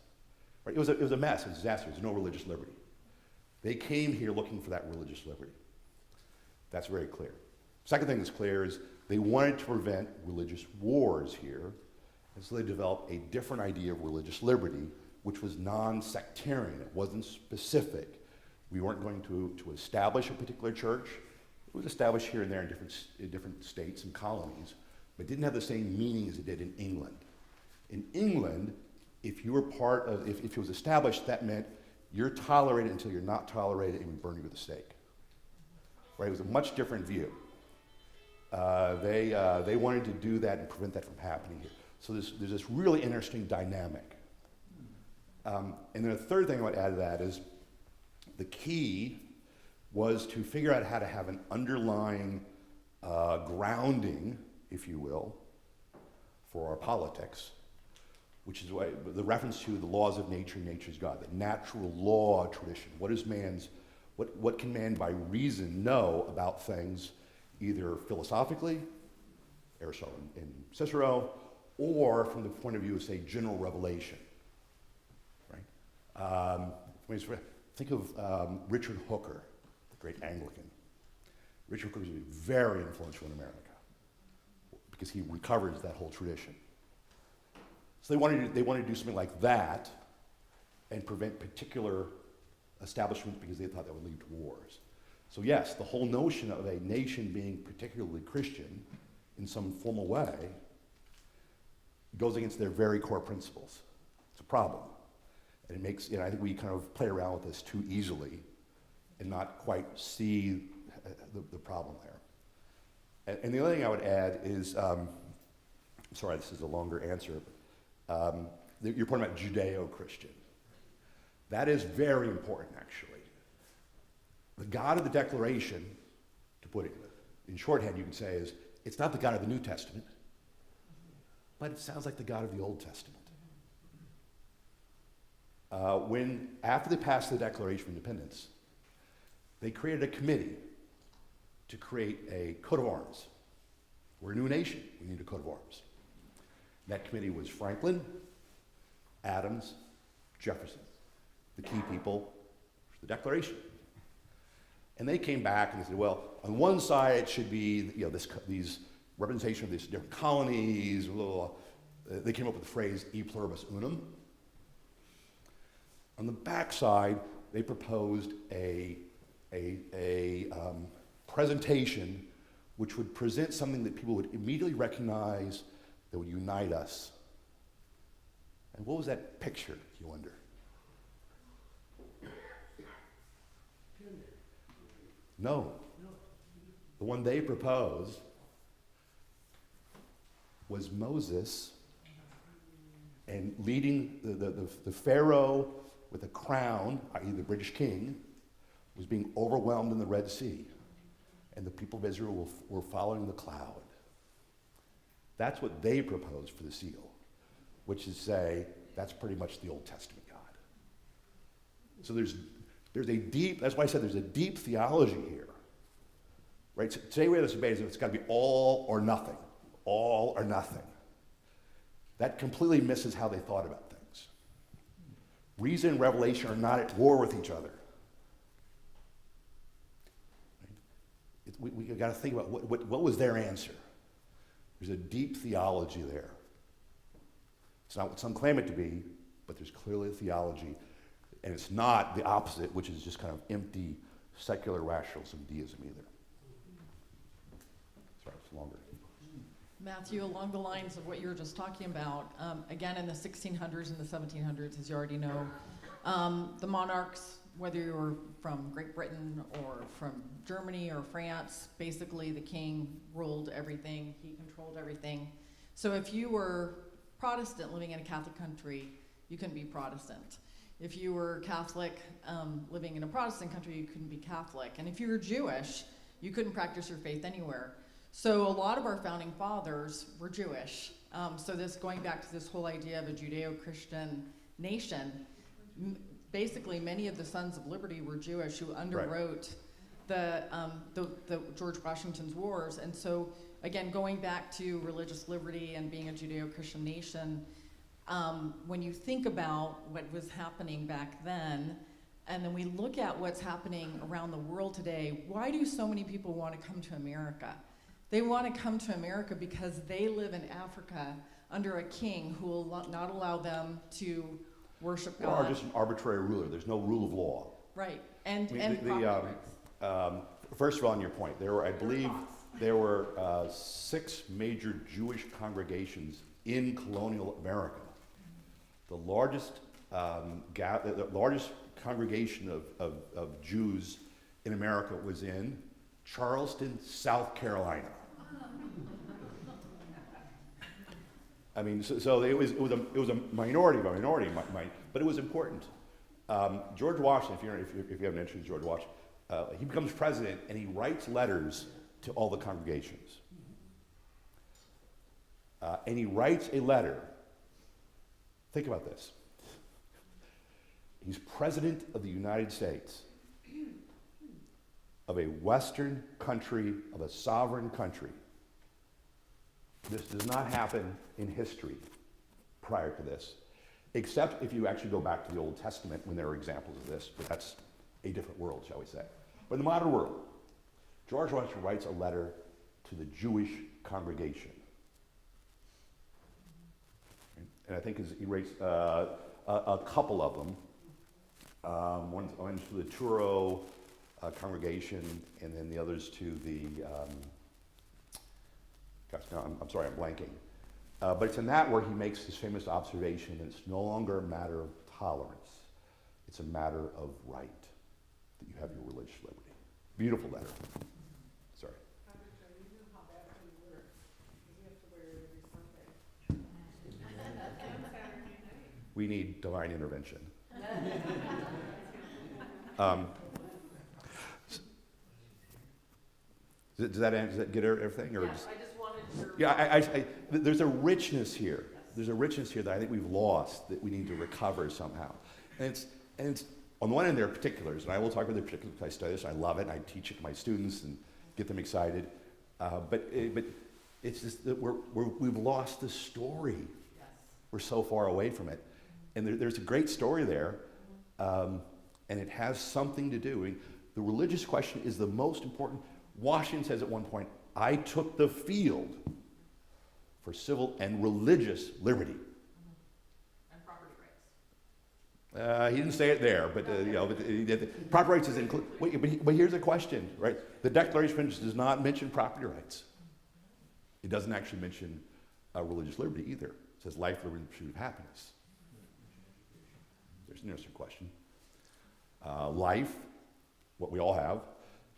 Right? It was a mess, a disaster. There's no religious liberty. They came here looking for that religious liberty. That's very clear. Second thing that's clear is they wanted to prevent religious wars here, and so they developed a different idea of religious liberty, which was non-sectarian. It wasn't specific. We weren't going to establish a particular church. It was established here and there in different states and colonies, but didn't have the same meaning as it did in England. In England, if you were part of, if it was established, that meant you're tolerated until you're not tolerated, and we burn you at the stake. Right? It was a much different view. They wanted to do that and prevent that from happening here. So there's this really interesting dynamic. And then the third thing I would add to that is the key was to figure out how to have an underlying grounding, if you will, for our politics, which is why the reference to the laws of nature, nature's God, the natural law tradition. What can man by reason know about things, either philosophically, Aristotle and Cicero, or from the point of view of, say, general revelation, right? Think of Richard Hooker, the great Anglican. Richard Hooker was very influential in America because he recovers that whole tradition. So they wanted to do something like that and prevent particular establishments because they thought that would lead to wars. So yes, the whole notion of a nation being particularly Christian in some formal way goes against their very core principles. It's a problem. And it makes, I think we kind of play around with this too easily and not quite see the problem there. And the other thing I would add is, sorry, this is a longer answer, but, your point about Judeo-Christian. That is very important, actually. The God of the Declaration, to put it in shorthand, you can say is, it's not the God of the New Testament, but it sounds like the God of the Old Testament. After they passed the Declaration of Independence, they created a committee to create a coat of arms. We're a new nation, we need a coat of arms. That committee was Franklin, Adams, Jefferson, the key people for the Declaration. And they came back and they said, well, on one side it should be these representation of these different colonies, blah, blah, blah. They came up with the phrase e pluribus unum. On the back side, they proposed a presentation which would present something that people would immediately recognize that would unite us. And what was that picture, you wonder? No. The one they proposed was Moses and leading the Pharaoh with a crown, i.e. the British king, was being overwhelmed in the Red Sea. And the people of Israel were following the cloud. That's what they proposed for the seal, which is say, that's pretty much the Old Testament God. So there's a deep, that's why I said there's a deep theology here. Right? So today we have this debate is it's got to be all or nothing. All or nothing. That completely misses how they thought about things. Reason and revelation are not at war with each other. Right? We got to think about what was their answer. There's a deep theology there. It's not what some claim it to be, but there's clearly a theology. And it's not the opposite, which is just kind of empty, secular rationalism, deism either. Sorry, it's longer. Matthew, along the lines of what you were just talking about, again in the 1600s and the 1700s, as you already know, the monarchs, whether you were from Great Britain or from Germany or France, basically the king ruled everything, he controlled everything. So if you were Protestant living in a Catholic country, you couldn't be Protestant. If you were Catholic living in a Protestant country, you couldn't be Catholic. And if you were Jewish, you couldn't practice your faith anywhere. So a lot of our founding fathers were Jewish. So this, going back to this whole idea of a Judeo-Christian nation, basically many of the Sons of Liberty were Jewish who underwrote the George Washington's wars. And so again, going back to religious liberty and being a Judeo-Christian nation, when you think about what was happening back then, and then we look at what's happening around the world today, why do so many people want to come to America? They want to come to America because they live in Africa under a king who will not allow them to worship God. Or just an arbitrary ruler. There's no rule of law. Right, and I mean, property rights. First of all, on your point, there were, I believe, there were 6 major Jewish congregations in colonial America. The largest, the largest congregation of Jews in America was in Charleston, South Carolina. I mean, so it was a minority, but it was important. George Washington, if you have an interest in George Washington, he becomes president and he writes letters to all the congregations. And he writes a letter. Think about this. He's president of the United States, of a Western country, of a sovereign country. This does not happen in history prior to this, except if you actually go back to the Old Testament when there are examples of this, but that's a different world, shall we say. But in the modern world, George Washington writes a letter to the Jewish congregation. And I think he writes a couple of them. One's to the Truro congregation, and then the others to the, I'm sorry, I'm blanking. But it's in that where he makes this famous observation that it's no longer a matter of tolerance. It's a matter of right, that you have your religious liberty. Beautiful letter. Sorry. We need divine intervention. Does that get everything? Or Yes, I just wanted your... Yeah, there's a richness here. There's a richness here that I think we've lost that we need to recover somehow. And it's on the one hand, there are particulars, and I will talk about the particulars because I study this, and I love it, and I teach it to my students and get them excited. But it's just that we've lost the story. Yes. We're so far away from it. And there's a great story there, and it has something to do. I mean, the religious question is the most important. Washington says at one point, I took the field for civil and religious liberty. And property rights. He didn't say it there, but property rights is included. But here's the question, right? The Declaration does not mention property rights. It doesn't actually mention religious liberty either. It says life, liberty, and the pursuit of happiness. There's an interesting question. Life, what we all have.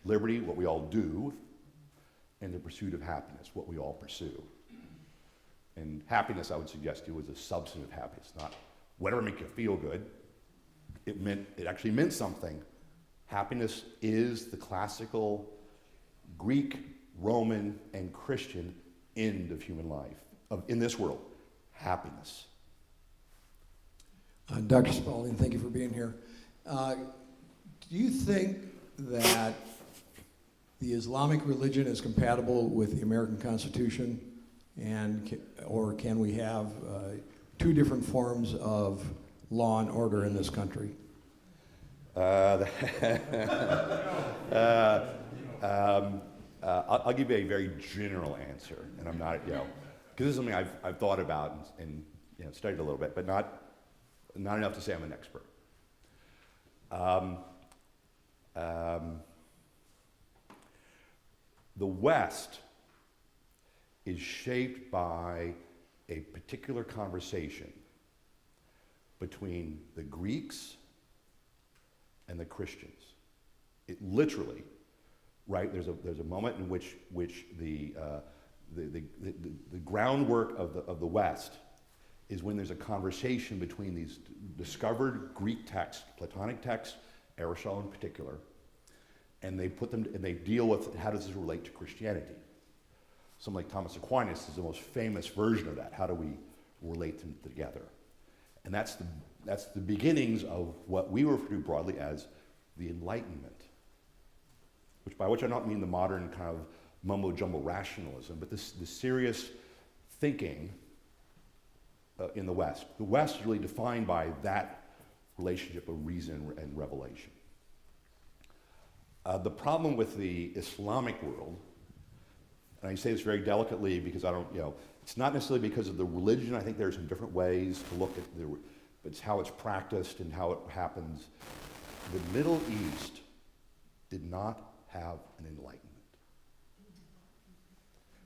Liberty, what we all do. And the pursuit of happiness, what we all pursue. And happiness, I would suggest to you, is a substantive happiness, not whatever makes you feel good. It actually meant something. Happiness is the classical Greek, Roman, and Christian end of human life, in this world. Happiness. Dr. Spalding, thank you for being here. Do you think that the Islamic religion is compatible with the American Constitution, or can we have two different forms of law and order in this country? I'll give you a very general answer, and I'm not, because this is something I've thought about and studied a little bit, but not enough to say I'm an expert. The West is shaped by a particular conversation between the Greeks and the Christians. It literally, right? There's a moment in which the groundwork of the West is when there's a conversation between these discovered Greek texts, Platonic texts, Aristotle in particular, and they put them, and they deal with how does this relate to Christianity. Someone like Thomas Aquinas is the most famous version of that. How do we relate them together? And that's the beginnings of what we refer to broadly as the Enlightenment, by which I don't mean the modern kind of mumbo-jumbo rationalism, but the serious thinking in the West. The West is really defined by that relationship of reason and revelation. The problem with the Islamic world, and I say this very delicately because I don't, it's not necessarily because of the religion. I think there's some different ways to look at but it's how it's practiced and how it happens. The Middle East did not have an enlightenment.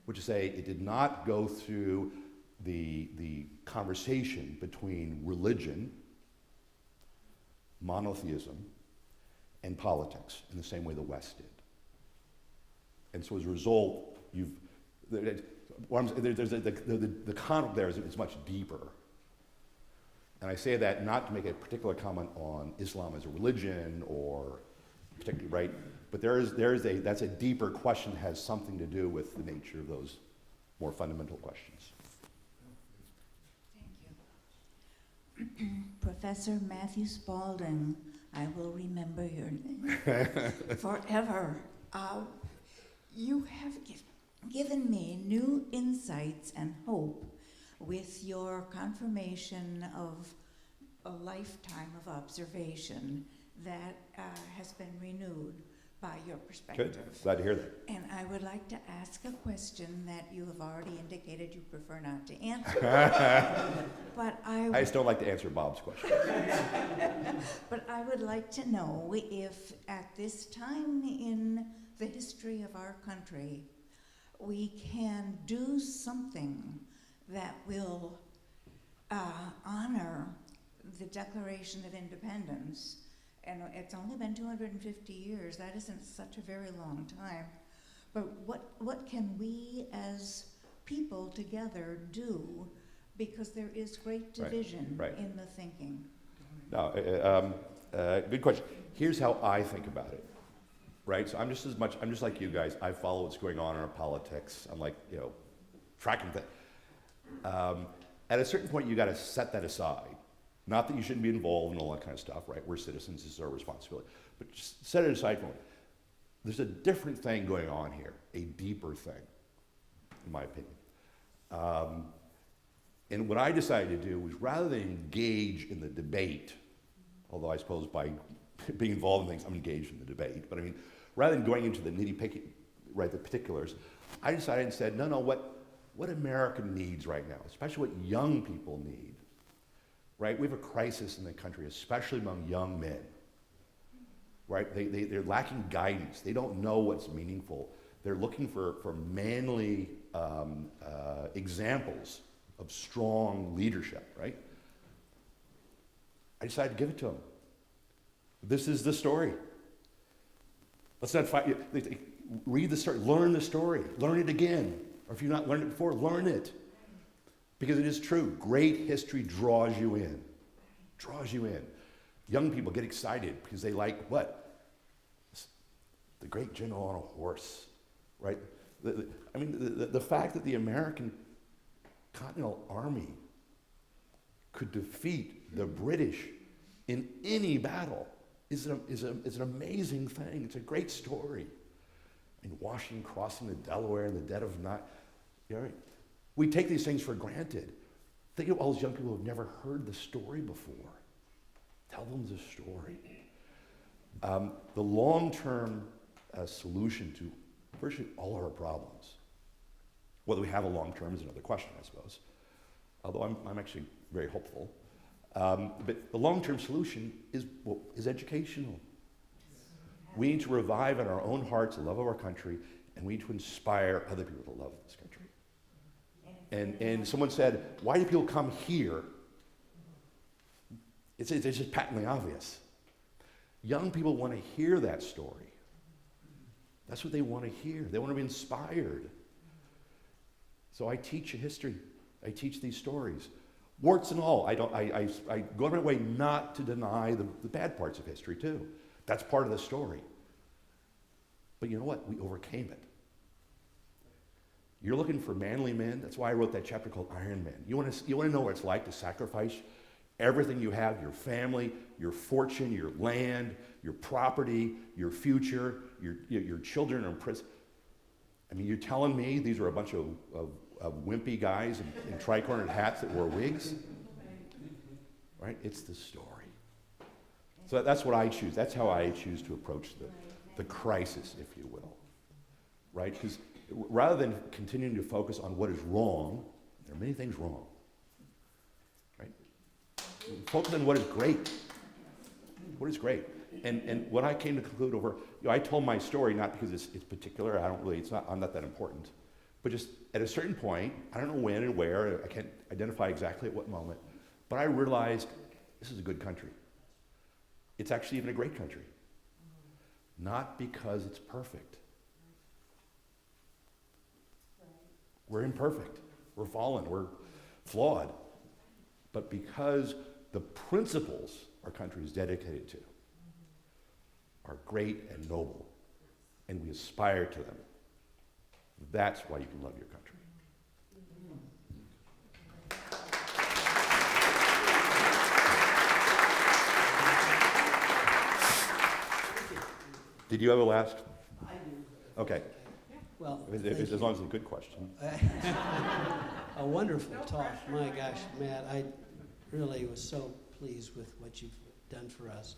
Which is to say, it did not go through the conversation between religion, monotheism, and politics in the same way the West did. And so as a result, the conflict there is much deeper. And I say that not to make a particular comment on Islam as a religion or particularly, right? But that's a deeper question that has something to do with the nature of those more fundamental questions. Thank you. Professor Matthew Spalding, I will remember your name forever. You have given me new insights and hope with your confirmation of a lifetime of observation that has been renewed by your perspective. Good. Glad to hear that. And I would like to ask a question that you have already indicated you prefer not to answer. But I just don't like to answer Bob's question. But I would like to know if at this time in the history of our country, we can do something that will honor the Declaration of Independence. And it's only been 250 years. That isn't such a very long time. But what can we as people together do? Because there is great division in the thinking. No, good question. Here's how I think about it, right? So I'm just like you guys. I follow what's going on in our politics. I'm like, tracking that. At a certain point, you got to set that aside. Not that you shouldn't be involved in all that kind of stuff, right? We're citizens, this is our responsibility. But just set it aside for a moment. There's a different thing going on here, a deeper thing, in my opinion. And what I decided to do was rather than engage in the debate, although I suppose by being involved in things, I'm engaged in the debate, but I mean, rather than going into the nitty-picky, right, the particulars, I decided and said, no, what America needs right now, especially what young people need, right? We have a crisis in the country, especially among young men, right? They're lacking guidance. They don't know what's meaningful. They're looking for manly examples of strong leadership, right? I decided to give it to them. This is the story. Let's not fight. Read the story, learn the story, learn it again. Or if you've not learned it before, learn it. Because it is true. Great history draws you in. Draws you in. Young people get excited because they like what? The great general on a horse, right? The fact that the American Continental Army could defeat the British in any battle is an amazing thing. It's a great story. And Washington crossing the Delaware in the dead of night. Right? We take these things for granted. Think of all those young people who have never heard the story before. Tell them the story. The long-term solution to virtually all of our problems, whether we have a long-term is another question, I suppose, although I'm actually very hopeful. But the long-term solution is educational. We need to revive in our own hearts the love of our country, and we need to inspire other people to love this country. And someone said, why do people come here? It's just patently obvious. Young people want to hear that story. That's what they want to hear. They want to be inspired. So I teach history. I teach these stories. Warts and all. I go out of my way not to deny the bad parts of history too. That's part of the story. But you know what? We overcame it. You're looking for manly men. That's why I wrote that chapter called Iron Men. You want to know what it's like to sacrifice everything you have, your family, your fortune, your land, your property, your future, your children are in prison. I mean, you're telling me these are a bunch of wimpy guys in tri-cornered hats that wore wigs? Right? It's the story. So that's what I choose. That's how I choose to approach the crisis, if you will. Right? Because rather than continuing to focus on what is wrong, there are many things wrong. Right? Focus on what is great. What is great? And what I came to conclude over, I told my story not because it's particular. I'm not that important. But just at a certain point, I don't know when and where, I can't identify exactly at what moment, but I realized this is a good country. It's actually even a great country. Not because it's perfect. We're imperfect. We're fallen. We're flawed. But because the principles our country is dedicated to are great and noble, and we aspire to them, that's why you can love your country. Did you have a last? I do. Okay. Well, As long as it's a good question. a wonderful talk. My gosh, Matt, I really was so pleased with what you've done for us.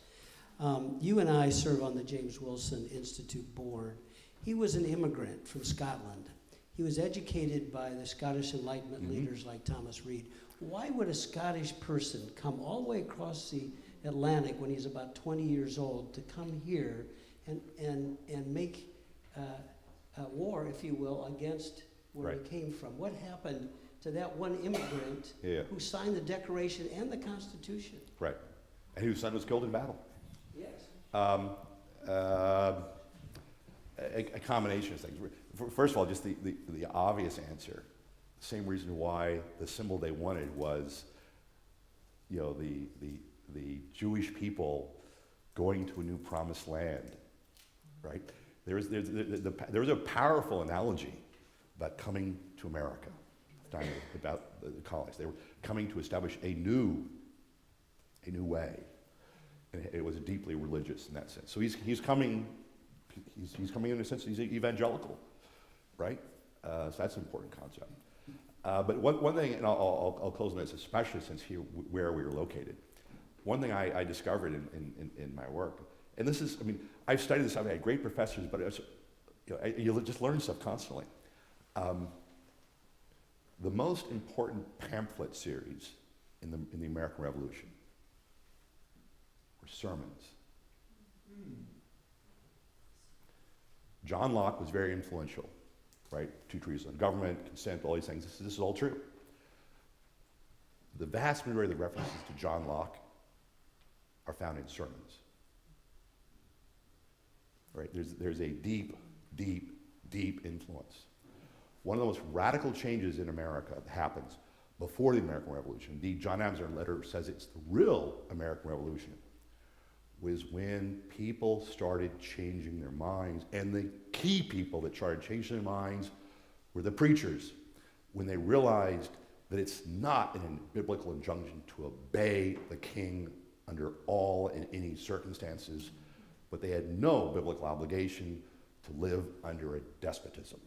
You and I serve on the James Wilson Institute board. He was an immigrant from Scotland. He was educated by the Scottish Enlightenment leaders like Thomas Reid. Why would a Scottish person come all the way across the Atlantic when he's about 20 years old to come here and make war, if you will, against where Right. he came from? What happened to that one immigrant Yeah. who signed the Declaration and the Constitution? Right. And whose son was killed in battle. Yes. A combination of things. First of all, just the obvious answer. Same reason why the symbol they wanted was, the Jewish people going to a new promised land, right? There was a powerful analogy about coming to America, about the colonies. They were coming to establish a new way. And it was deeply religious in that sense. So he's coming in a sense, he's evangelical, right? So that's an important concept. But one thing, and I'll close on this, especially since here where we are located. One thing I discovered in my work, and this is, I've studied this. I've had great professors, but you just learn stuff constantly. The most important pamphlet series in the American Revolution were sermons. John Locke was very influential, right? 2 Treatises on Government, Consent, all these things. This is all true. The vast majority of the references to John Locke are found in sermons. Right? There's a deep, deep, deep influence. One of the most radical changes in America that happens before the American Revolution, indeed John Adams in a letter says it's the real American Revolution, was when people started changing their minds. And the key people that started changing their minds were the preachers, when they realized that it's not a biblical injunction to obey the king under all and any circumstances, but they had no biblical obligation to live under a despotism.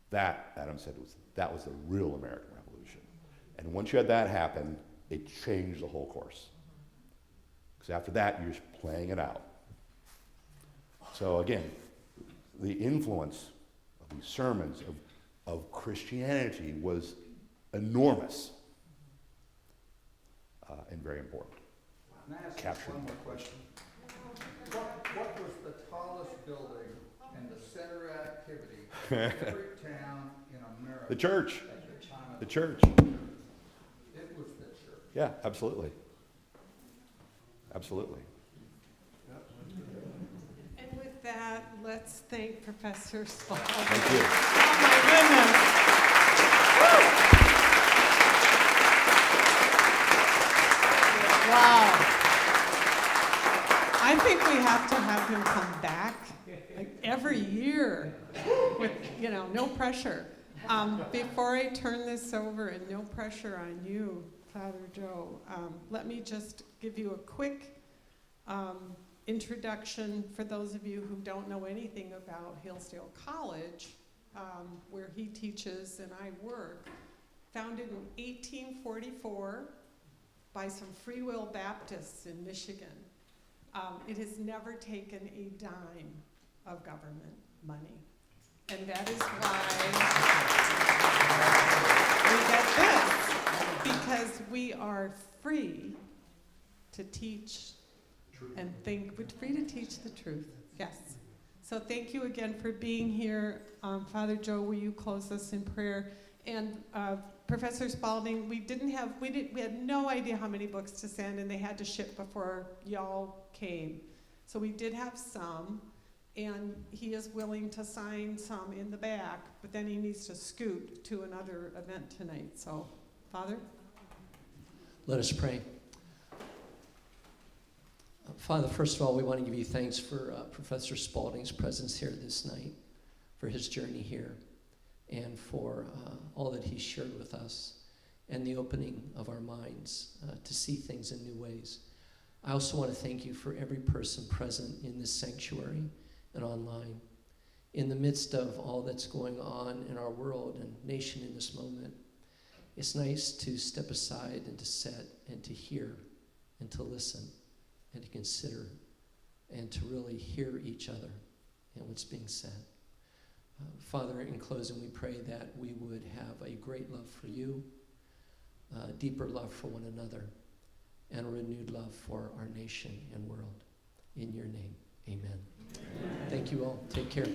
That, Adams said, that was the real American Revolution. And once you had that happen, it changed the whole course. Because after that, you're just playing it out. So again, the influence of these sermons of Christianity was enormous and very important. Can I ask Captured. one more question? What was the tallest building and the center of activity in every town in America? The church. At the time of The church. It was the church. Yeah, absolutely. Absolutely. And with that, let's thank Professor Spalding. Thank you. Oh my goodness. Woo! I think we have to have him come back like every year with, no pressure. Before I turn this over, and no pressure on you, Father Joe, let me just give you a quick introduction for those of you who don't know anything about Hillsdale College, where he teaches and I work. Founded in 1844 by some Free Will Baptists in Michigan. It has never taken a dime of government money. And that is why we get this, because we are free to teach and think, we're free to teach the truth, yes. So thank you again for being here. Father Joe, will you close us in prayer? And Professor Spalding, we had no idea how many books to send, and they had to ship before y'all came. So we did have some, and he is willing to sign some in the back, but then he needs to scoot to another event tonight. So, Father? Let us pray. Father, first of all, we want to give you thanks for Professor Spalding's presence here this night, for his journey here, and for all that he shared with us, and the opening of our minds to see things in new ways. I also want to thank you for every person present in this sanctuary and online. In the midst of all that's going on in our world and nation in this moment, it's nice to step aside and to sit and to hear and to listen and to consider and to really hear each other and what's being said. Father, in closing, we pray that we would have a great love for you, deeper love for one another, and a renewed love for our nation and world. In your name, amen. Amen. Thank you all. Take care.